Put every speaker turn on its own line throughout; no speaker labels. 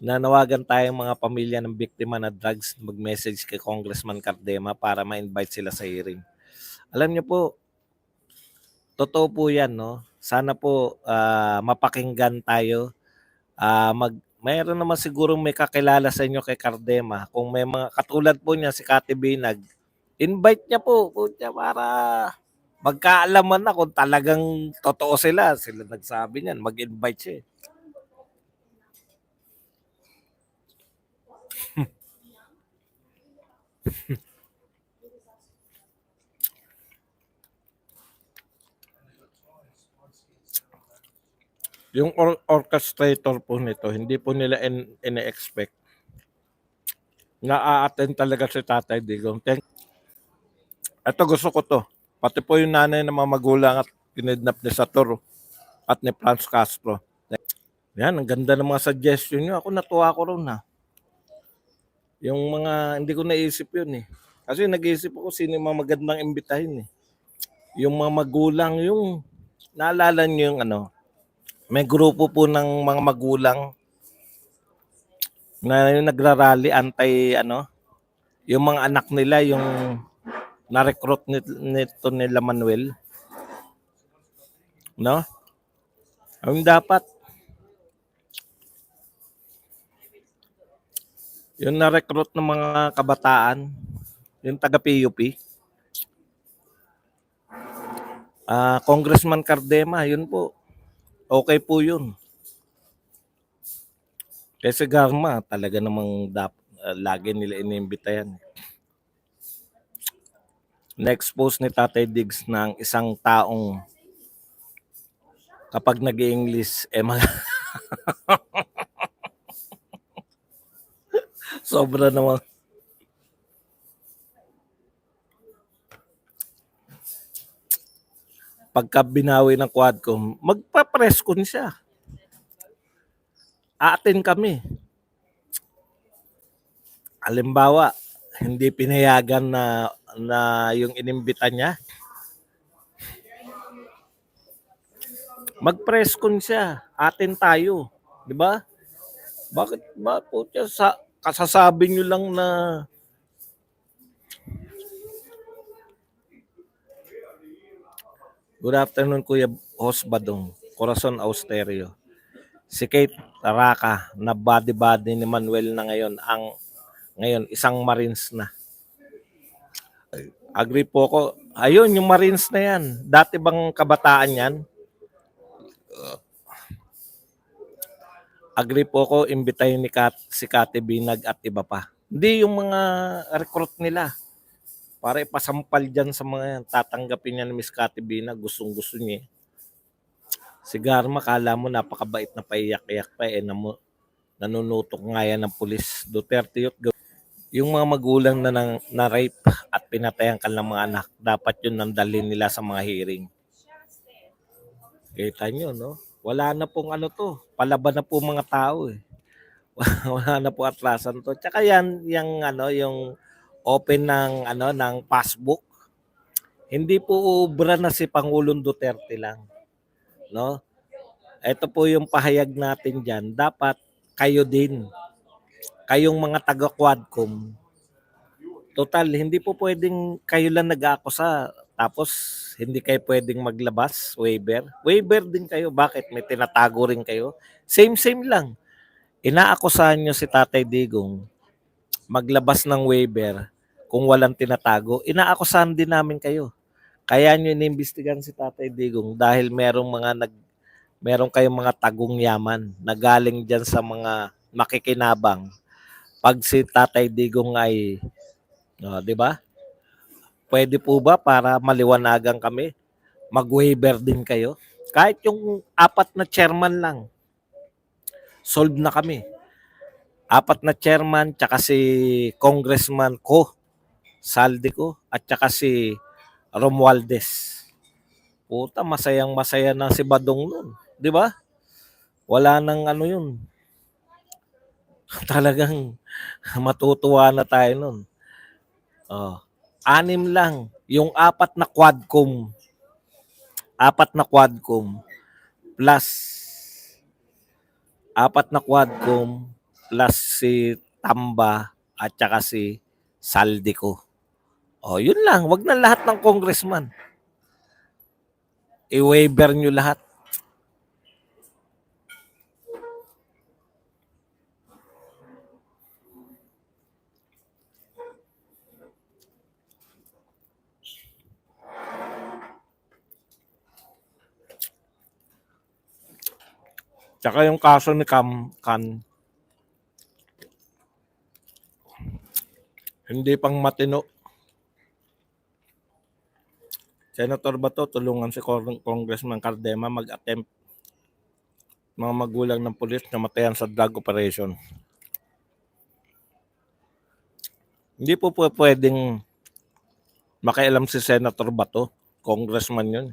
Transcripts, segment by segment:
Nanawagan tayong mga pamilya ng biktima ng drugs mag-message kay Congressman Cardema para ma-invite sila sa hearing. Alam niyo po, totoo po yan, no? Sana po mapakinggan tayo. Mayroon naman siguro may kakilala sa inyo kay Cardema. Kung may mga katulad po niya si Kati Binag, invite niya po niya para magkaalaman na kung talagang totoo sila. Sila nagsabi niyan, mag-invite siya. Yung orchestrator po nito, hindi po nila ine-expect na a-attend talaga si Tatay Digong. Ito gusto ko to. Pati po yung nanay ng mga magulang at kinidnap ni Sator at ni Franz Castro. Yan, ang ganda ng mga suggestion nyo. Ako natuwa ko ron ha. Yung mga, hindi ko naisip yun eh. Kasi nag-iisip ako sino yung mga magandang imbitahin eh. Yung mga magulang, yung naalala nyo yung may grupo po ng mga magulang na yung nagrarally anti yung mga anak nila yung na-recruit nito nila Manuel, no? Ang dapat yung na-recruit ng mga kabataan, yung taga PUP, Congressman Cardema, yun po. Okay po yun. Kasi Garma, talaga namang lagi nila inimbita yan. Na-expose ni Tatay Diggs ng isang taong kapag nag-i-English, mga sobra naman. Pagka binawi ng Quadcom, magpa-press con siya. Aatin kami. Halimbawa, hindi pinayagan na yung inimbita niya, mag-press con siya. Atin tayo. Di ba? Bakit ba po siya kasasabi nyo lang na good afternoon, Kuya Host Badong, Corazon Austerio. Si Kate Taraka na body-body ni Manuel na ngayon isang Marines na. Agree po ako. Ayun, yung Marines na yan. Dati bang kabataan yan? Agree po ako, imbitahin si Kati Binag at iba pa. Hindi yung mga recruit nila. Para ipasampal dyan sa mga yan. Tatanggapin niya ni Miss Kati Binag. Gustong-gusto niya. Si Garma, kala mo napakabait na paiyak-iyak pa nanunutok nga yan ng pulis. Duterte yung mga magulang na rape at pinatayan ka ng mga anak, dapat yun nandalhin nila sa mga hearing. Kita nyo, no? Wala na pong palaban na po mga tao eh. Wala na po atrasan to. Tsaka yung open ng passbook. Hindi po ubra na si Pangulong Duterte lang, no? Ito po yung pahayag natin diyan. Dapat kayo din. Kayong mga taga-Quadcom. Total, hindi po pwedeng kayo lang nag-aakusa tapos hindi kayo pwedeng maglabas, waiver. Waiver din kayo. Bakit? May tinatago rin kayo. Same lang. Inaakusahan nyo si Tatay Digong maglabas ng waiver kung walang tinatago. Inaakusahan din namin kayo. Kaya nyo inimbestigan si Tatay Digong dahil meron kayong mga tagong yaman na galing dyan sa mga makikinabang. Pag si Tatay Digong ay, di ba? Pwede po ba para maliwanagan kami, mag-waiver din kayo? Kahit yung 4 na chairman lang, solve na kami. 4 na chairman, tsaka si Congressman Saldico, at tsaka si Romualdez. Puta, masayang-masaya na si Badong nun. Di ba? Wala nang yun. Talagang matutuwa na tayo nun. 6 lang. Yung 4 na Quadcom. 4 na Quadcom plus 4 na Quadcom plus si Tamba at saka si Saldico. O, yun lang. Wag na lahat ng congressman. I-waiver nyo lahat. Tsaka yung kaso ni Kan, hindi pang matino. Senator Bato, tulungan si Congressman Cardema mag-attempt mga magulang ng pulis na matayan sa drug operation. Hindi po pwedeng makialam si Senator Bato. Congressman yun.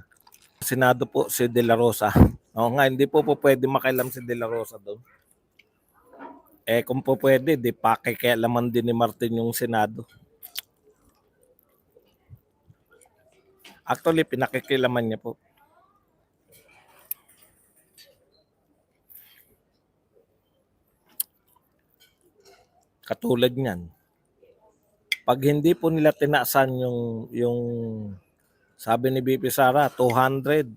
Senado po si De La Rosa. Oo nga, hindi po pwede makialam si De La Rosa doon. Kung po pwede, di pakikialaman din ni Martin yung Senado. Actually, pinakikilaman niya po. Katulad niyan. Pag hindi po nila tinaasan yung sabi ni BP Sara, 200,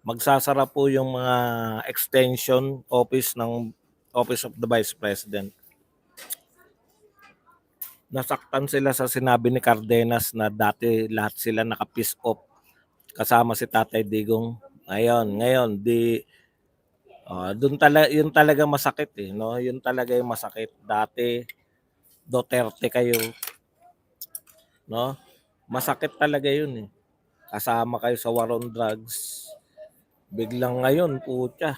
magsasara po yung mga extension office ng Office of the Vice President. Nasaktan sila sa sinabi ni Cardenas na dati lahat sila naka-piece off kasama si Tatay Digong. Ngayon yun talaga masakit no? Yun talaga yung masakit. Dati Duterte kayo, no? Masakit talaga yun Kasama kayo sa war on drugs. Biglang ngayon, putya.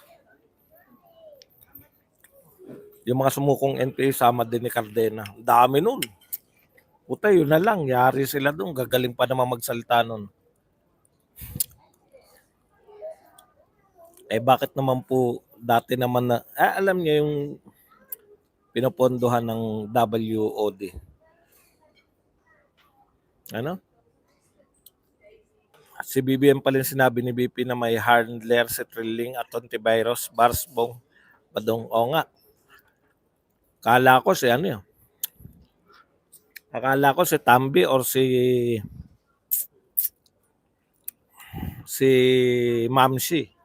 Yung mga sumukong NPA sama din ni Cardena. Dami nun. Puta, yun na lang. Yari sila doon. Gagaling pa naman magsalita nun. Bakit naman po dati naman na, alam niyo yung pinopondohan ng WOD. Ano? Si BBM pala yung sinabi ni BP na may handler, si Trilling at antivirus, Barsbong, Badong. O nga. Akala ko si Tambi or si Mamsi.